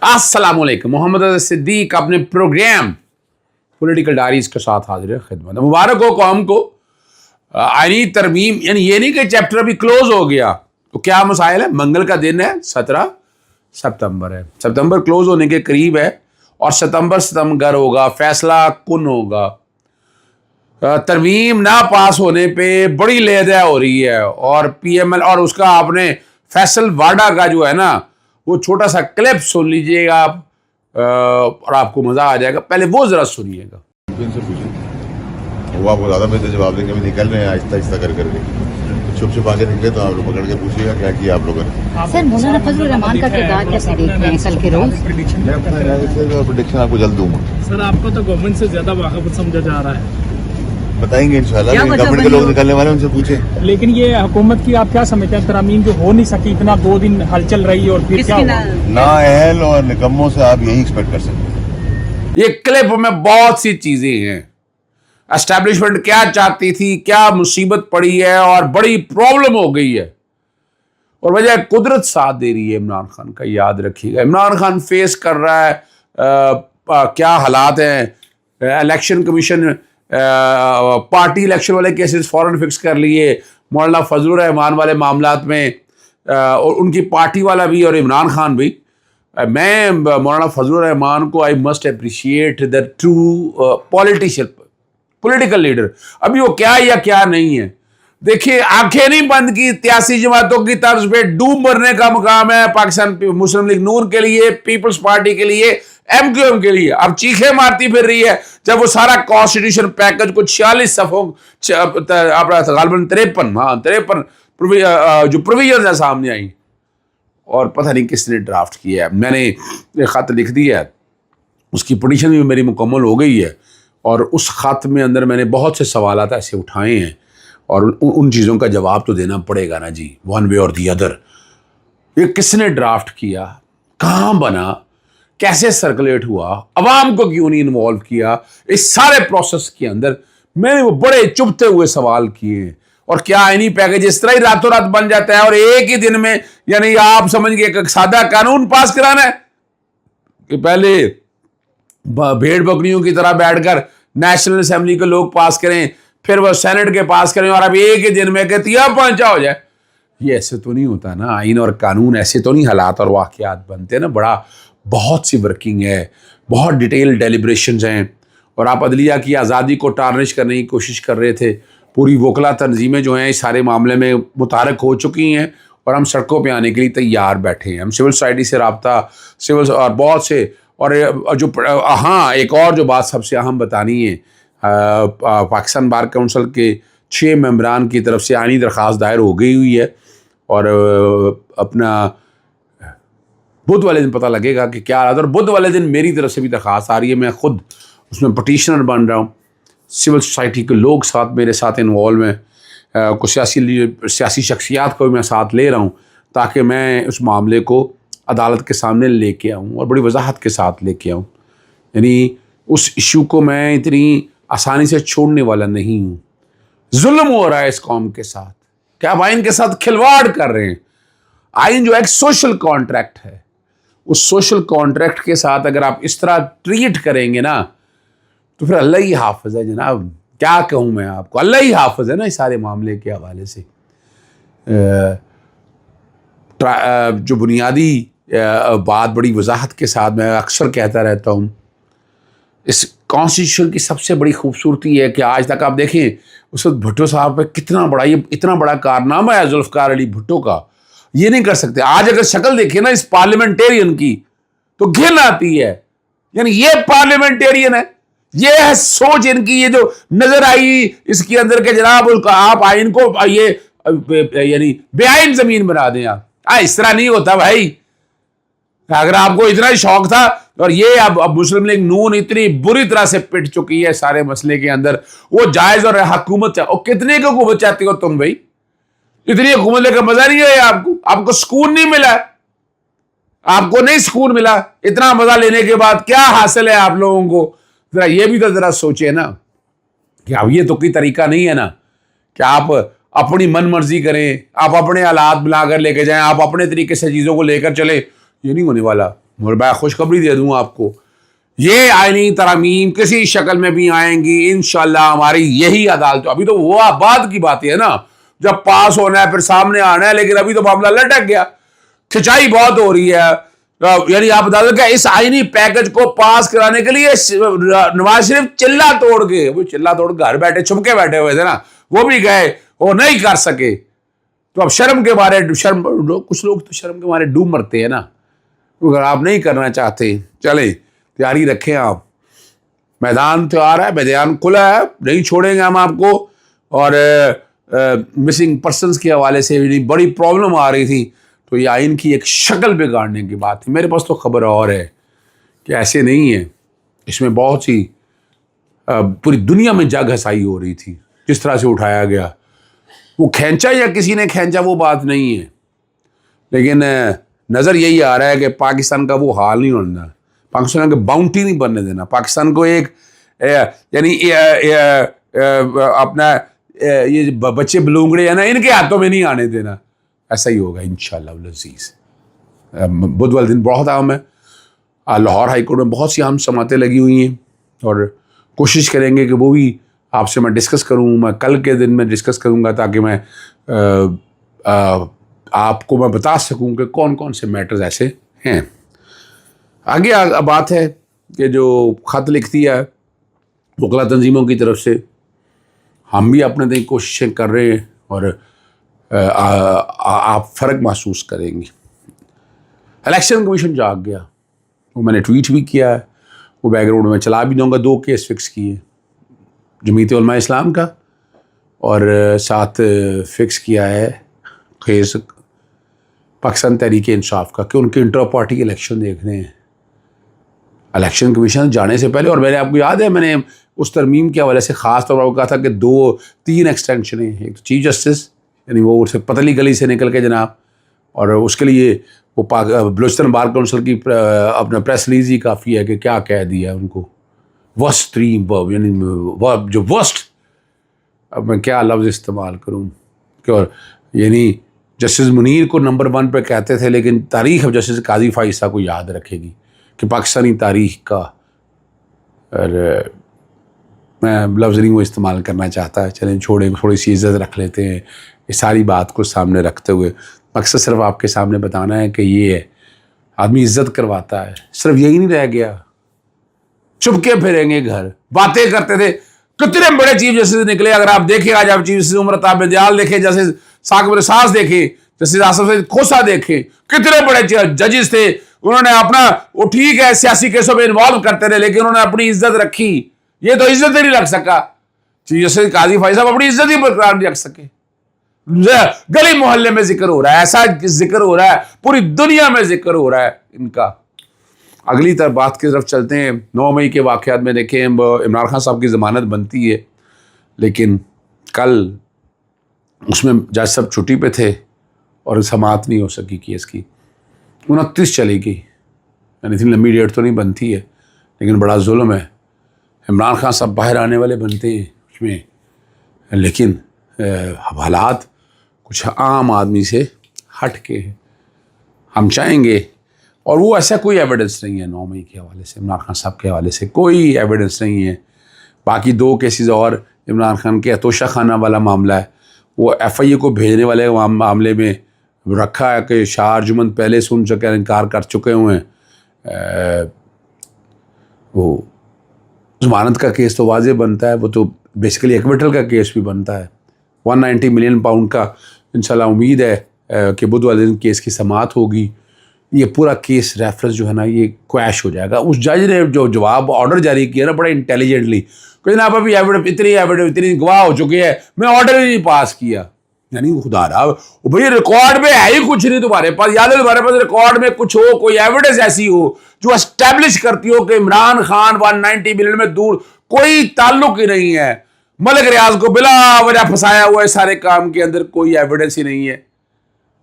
अस्सलाम वालेकुम। मोहम्मद सिद्दीक अपने प्रोग्राम पॉलिटिकल डायरीज के साथ हाजिर है खिदमत। मुबारक हो कौम को। आईनी तरमीम, यानी ये नहीं कि चैप्टर अभी क्लोज हो गया तो क्या मसाइल है। मंगल का दिन है, 17 सितंबर है। सितंबर क्लोज होने के करीब है और सितंबर होगा, फैसला कुन होगा। तरमीम ना पास होने पे बड़ी लेदा हो रही है और पीएमएल और उसका आपने फैसल वाडा का जो है ना वो छोटा सा क्लिप सुन लीजिएगा आप और आपको मजा आ जाएगा। पहले वो जरा सुनिएगा। वो आपको ज्यादा बेहतर जवाब देंगे। निकल रहे हैं आहिस्ता आहिस्ता करके, छुप छुप आके निकले तो आप लोग पकड़ के पूछिएगा क्या किया आप लोगों ने। सर, मौलाना फजलुर रहमान का किरदार कैसे देखते हैं कल के रोज? मैं अपना प्रेडिक्शन आपको जल्द दूंगा। सर, आपको तो गवर्नमेंट से ज्यादा वाक़िफ़ समझा जा रहा है। बताएंगे इंशाल्लाह। गवर्नमेंट के लोग निकलने वाले उनसे पूछे। लेकिन ये हुकूमत की आप क्या समझते हैं, तरामीम जो हो नहीं सकी, इतना 2 दिन हलचल रही और फिर क्या हुआ? ना अहल और निकम्मों से आप यही एक्सपेक्ट कर सकते हैं। ये क्लिप में बहुत सी चीजें हैं। एस्टैब्लिशमेंट क्या चाहती थी, क्या मुसीबत पड़ी है और बड़ी प्रॉब्लम हो गई है और वजह कुदरत साथ दे रही है इमरान खान का। याद रखिएगा, इमरान खान फेस कर रहा है क्या हालात हैं। इलेक्शन कमीशन पार्टी इलेक्शन वाले केसेस फौरन फिक्स कर लिए, मौलाना फजलुर रहमान वाले मामलात में और उनकी पार्टी वाला भी और इमरान खान भी। मैं मौलाना फजलुर रहमान को I must appreciate the true political leader. अभी वो क्या या क्या नहीं है, देखिए आंखें नहीं बंद की। 83 जमातों की तर्ज पे डूब मरने का मुकाम है पाकिस्तान मुस्लिम लीग नून के लिए, पीपल्स पार्टी के लिए, एमक्यूएम के लिए। अब चीखें मारती फिर रही है जब वो सारा कॉन्स्टिट्यूशन पैकेज कुछ 46 सफ़ों गालबन 53 जो प्रोविजन है सामने आई और पता नहीं किसने ड्राफ्ट किया है। मैंने एक खत लिख दिया है, उसकी पिटीशन भी मेरी मुकम्मल हो गई है और उस खत में अंदर मैंने बहुत से सवालात ऐसे उठाए हैं और उन चीज़ों का जवाब तो देना पड़ेगा ना जी, वन वे और दी अदर। ये किसने ड्राफ्ट किया, कहाँ बना, कैसे सर्कुलेट हुआ, अवाम को क्यों नहीं इन्वॉल्व किया, इस सारे प्रोसेस के अंदर मैंने वो बड़े चुभते हुए सवाल किए। और क्या आईनी पैकेज इस तरह ही रातों रात बन जाता है और एक ही दिन में, यानी आप समझ गए एक सादा कानून पास कराना है कि पहले भेड़ बकरियों की तरह बैठकर नेशनल असेंबली के लोग पास करें, फिर वो सेनेट के पास करें और अब एक ही दिन में कहतिया पहुंचा हो जाए। ये ऐसे तो नहीं होता ना, आइन और कानून ऐसे तो नहीं हालात और वाक़यात बनते ना। बहुत सी वर्किंग है, बहुत डिटेल डेलिब्रेशंस हैं और आप अदलिया की आज़ादी को टार्निश करने की कोशिश कर रहे थे। पूरी वकला तंजीमें जो हैं इस सारे मामले में मुतारक हो चुकी हैं और हम सड़कों पे आने के लिए तैयार बैठे हैं। हम सिविल सोसाइटी से रब्ता, सिविल और बहुत से और जो हाँ, एक और जो बात सबसे अहम बतानी है, पाकिस्तान बार काउंसिल के 6 मेंबरान की तरफ से आईनी दरख्वास्त दायर हो गई हुई है और अपना बुध वाले दिन पता लगेगा कि क्या और बुध वाले दिन मेरी तरफ से भी दरख्वास्त आ रही है। मैं खुद उसमें पटिशनर बन रहा हूँ। सिविल सोसाइटी के लोग साथ मेरे साथ इन्वॉल्व हैं, कुछ सियासी शख्सियात को भी मैं साथ ले रहा हूँ ताकि मैं उस मामले को अदालत के सामने लेके आऊँ और बड़ी वजाहत के साथ लेके आऊँ। यानी उस इशू को मैं इतनी आसानी से छोड़ने वाला नहीं हूँ। जुल्म हो रहा है इस कौम के साथ, क्या आप आइन के साथ खिलवाड़ कर रहे हैं। आइन जो एक सोशल कॉन्ट्रैक्ट है, उस सोशल कॉन्ट्रैक्ट के साथ अगर आप इस तरह ट्रीट करेंगे ना तो फिर अल्लाह ही हाफिज़ है जनाब। क्या कहूँ मैं आपको, अल्लाह ही हाफिज़ है ना इस सारे मामले के हवाले से। जो बुनियादी बात बड़ी वजाहत के साथ मैं अक्सर कहता रहता हूँ, इस कॉन्स्टिट्यूशन की सबसे बड़ी खूबसूरती है कि आज तक आप देखें उस वक्त भुट्टो साहब पे कितना बड़ा, ये इतना बड़ा कारनामा है जुल्फ़िकार अली भुट्टो का, ये नहीं कर सकते। आज अगर शक्ल देखें ना इस पार्लियामेंटेरियन की तो घिन आती है। यानी ये पार्लियामेंटेरियन है, ये है सोच इनकी, ये जो नजर आई इसके अंदर के जनाब आप आइन को ये यानी बेआइन जमीन बना दें आप। इस तरह नहीं होता भाई। अगर आपको इतना ही शौक था और ये अब मुस्लिम लीग नून इतनी बुरी तरह से पिट चुकी है सारे मसले के अंदर, वो जायज और हुकूमत कितने की हुकूमत चाहती हो तुम भाई? इतनी हुकूमत लेकर मजा नहीं है आपको सुकून नहीं मिला, आपको नहीं सुकून मिला। इतना मजा लेने के बाद क्या हासिल है आप लोगों को? जरा ये भी तो जरा सोचे ना कि अब ये तो कोई तरीका नहीं है ना कि आप अपनी मन मर्जी करें, आप अपने हालात बनाकर लेके जाएं, आप अपने तरीके से चीज़ों को लेकर चले। ये नहीं होने वाला। اور میں خوشخبری دے دوں آپ کو, یہ آئینی ترامیم کسی شکل میں بھی آئیں گی انشاءاللہ ہماری یہی عدالت. ابھی تو وہ بعد کی باتیں ہے نا, جب پاس ہونا ہے پھر سامنے آنا ہے, لیکن ابھی تو معاملہ لٹک گیا, کھچائی بہت ہو رہی ہے. یعنی آپ بتا دیں کہ اس آئینی پیکج کو پاس کرانے کے لیے نواز شریف چلہ توڑ کے, وہ چلہ توڑ گھر بیٹھے چھپ کے بیٹھے ہوئے تھے نا, وہ بھی گئے, وہ نہیں کر سکے. تو اب شرم کے مارے کچھ لوگ تو شرم کے مارے ڈوب مرتے ہیں نا. اگر آپ نہیں کرنا چاہتے چلیں تیاری رکھیں آپ, میدان تیار ہے, میدان کھلا ہے, نہیں چھوڑیں گے ہم آپ کو. اور مسنگ پرسنز کے حوالے سے بڑی پرابلم آ رہی تھی, تو یہ آئین کی ایک شکل بگاڑنے کی بات تھی. میرے پاس تو خبر اور ہے کہ ایسے نہیں ہے, اس میں بہت سی پوری دنیا میں جگ ہسائی ہو رہی تھی جس طرح سے اٹھایا گیا. وہ کھینچا یا کسی نے کھینچا وہ بات نہیں ہے, لیکن نظر یہی آ رہا ہے کہ پاکستان کا وہ حال نہیں ہونا, پاکستان کے باؤنڈری نہیں بننے دینا, پاکستان کو ایک یعنی اپنا یہ بچے بلونگڑے ہیں نا ان کے ہاتھوں میں نہیں آنے دینا. ایسا ہی ہوگا انشاءاللہ العزیز. بدھ والے دن بہت اہم ہے, لاہور ہائی کورٹ میں بہت سی اہم سماعتیں لگی ہوئی ہیں, اور کوشش کریں گے کہ وہ بھی آپ سے میں ڈسکس کروں. میں کل کے دن میں ڈسکس کروں گا تاکہ میں آپ کو میں بتا سکوں کہ کون کون سے میٹرز ایسے ہیں. آگے بات ہے کہ جو خط لکھتی ہے وکلا تنظیموں کی طرف سے, ہم بھی اپنے دیں کوششیں کر رہے ہیں, اور آپ فرق محسوس کریں گے. الیکشن کمیشن جاگ گیا, وہ میں نے ٹویٹ بھی کیا ہے, وہ بیک گراؤنڈ میں چلا بھی دوں گا. 2 کیس فکس کیے, جمعیت علماء اسلام کا, اور ساتھ فکس کیا ہے کیس پاکستان تحریک انصاف کا, کہ ان کے انٹر پارٹی الیکشن دیکھنے ہیں الیکشن کمیشن جانے سے پہلے. اور میں نے آپ کو یاد ہے میں نے اس ترمیم کے حوالے سے خاص طور پر کہا تھا کہ 2-3 ایکسٹینشنیں, ایک تو چیف جسٹس یعنی وہ اسے پتلی گلی سے نکل کے جناب, اور اس کے لیے وہ بلوچستان بار کونسل کی اپنا پریس ریلیز ہی کافی ہے کہ کیا کہہ دیا ہے ان کو. ورسٹ یعنی جو ورسٹ, اب میں کیا لفظ استعمال کروں, کہ اور یعنی جسٹس منیر کو نمبر 1 پہ کہتے تھے, لیکن تاریخ اب جسٹس قاضی فائزہ کو یاد رکھے گی کہ پاکستانی تاریخ کا, اور میں لفظ نہیں وہ استعمال کرنا چاہتا. چلیں چھوڑیں, تھوڑی سی عزت رکھ لیتے ہیں اس ساری بات کو سامنے رکھتے ہوئے. مقصد صرف آپ کے سامنے بتانا ہے کہ یہ ہے, آدمی عزت کرواتا ہے. صرف یہی نہیں رہ گیا, چپ کے پھریں گے گھر, باتیں کرتے تھے. کتنے بڑے چیف جسٹس نکلے, اگر آپ دیکھیں آج آپ چیف جسٹس عمر عطا بندیال دیکھیں, جسٹس ثاقب رساس دیکھیں, جسٹس آصف سعید کھوسہ دیکھیں, کتنے بڑے ججز تھے. انہوں نے اپنا, وہ ٹھیک ہے سیاسی کیسوں میں انوالو کرتے رہے, لیکن انہوں نے اپنی عزت رکھی. یہ تو عزت ہی نہیں رکھ سکا. چیف جسٹس قاضی فائز صاحب اپنی عزت ہی برقرار نہیں رکھ سکے. گلی محلے میں ذکر ہو رہا ہے, ایسا ذکر ہو رہا ہے, پوری دنیا میں ذکر ہو رہا ہے ان کا. اگلی بات کی طرف چلتے ہیں. 9 مئی کے واقعات میں دیکھیں, عمران خان صاحب کی ضمانت بنتی ہے, لیکن کل اس میں جج صاحب چھٹی پہ تھے اور سماعت نہیں ہو سکی کیس کی. 29 چلی گئی, یعنی اتنی لمبی ڈیٹ تو نہیں بنتی ہے, لیکن بڑا ظلم ہے. عمران خان صاحب باہر آنے والے بنتے ہیں اس میں, لیکن حالات کچھ عام آدمی سے ہٹ کے ہیں. ہم چاہیں گے, اور وہ ایسا کوئی ایویڈنس نہیں ہے 9 مئی کے حوالے سے, عمران خان صاحب کے حوالے سے کوئی ایویڈنس نہیں ہے. باقی 2 کیسز اور عمران خان کے اتوشہ خانہ والا معاملہ ہے, وہ FIA کو بھیجنے والے معاملے میں رکھا ہے کہ شاہ ارجمند پہلے سے ان سے انکار کر چکے ہوئے ہیں. وہ ضمانت کا کیس تو واضح بنتا ہے, وہ تو بیسیکلی ایکویٹل کا کیس بھی بنتا ہے. 190 ملین پاؤنڈ کا انشاءاللہ امید ہے کہ بدھ والے دن کیس کی سماعت ہوگی. یہ پورا کیس ریفرنس جو ہے نا یہ کویش ہو جائے گا. اس جج نے جو جواب آرڈر جاری کیا نا بڑا انٹیلیجنٹلی, کہ جناب ابھی اتنی گواہ ہو چکی ہے, میں آرڈر ہی نہیں پاس کیا. یعنی خدا رہا بھئی ریکارڈ میں ہے ہی کچھ نہیں تمہارے پاس, یاد ہے تمہارے پاس ریکارڈ میں کچھ ہو, کوئی ایویڈنس ایسی ہو جو اسٹیبلش کرتی ہو کہ عمران خان 190 ملین میں دور کوئی تعلق ہی نہیں ہے, ملک ریاض کو بلا وجہ پھنسایا ہوا ہے سارے کام کے اندر, کوئی ایویڈنس ہی نہیں ہے.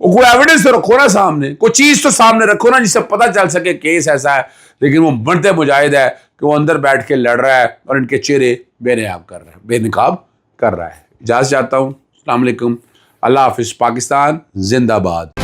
وہ کوئی ایویڈنس تو رکھو نا سامنے, کوئی چیز تو سامنے رکھو نا جس سے پتہ چل سکے کیس ایسا ہے. لیکن وہ بڑھتے مجاہد ہے کہ وہ اندر بیٹھ کے لڑ رہا ہے اور ان کے چہرے بے نقاب کر رہا ہے. اجازت چاہتا ہوں. السلام علیکم, اللہ حافظ. پاکستان زندہ باد.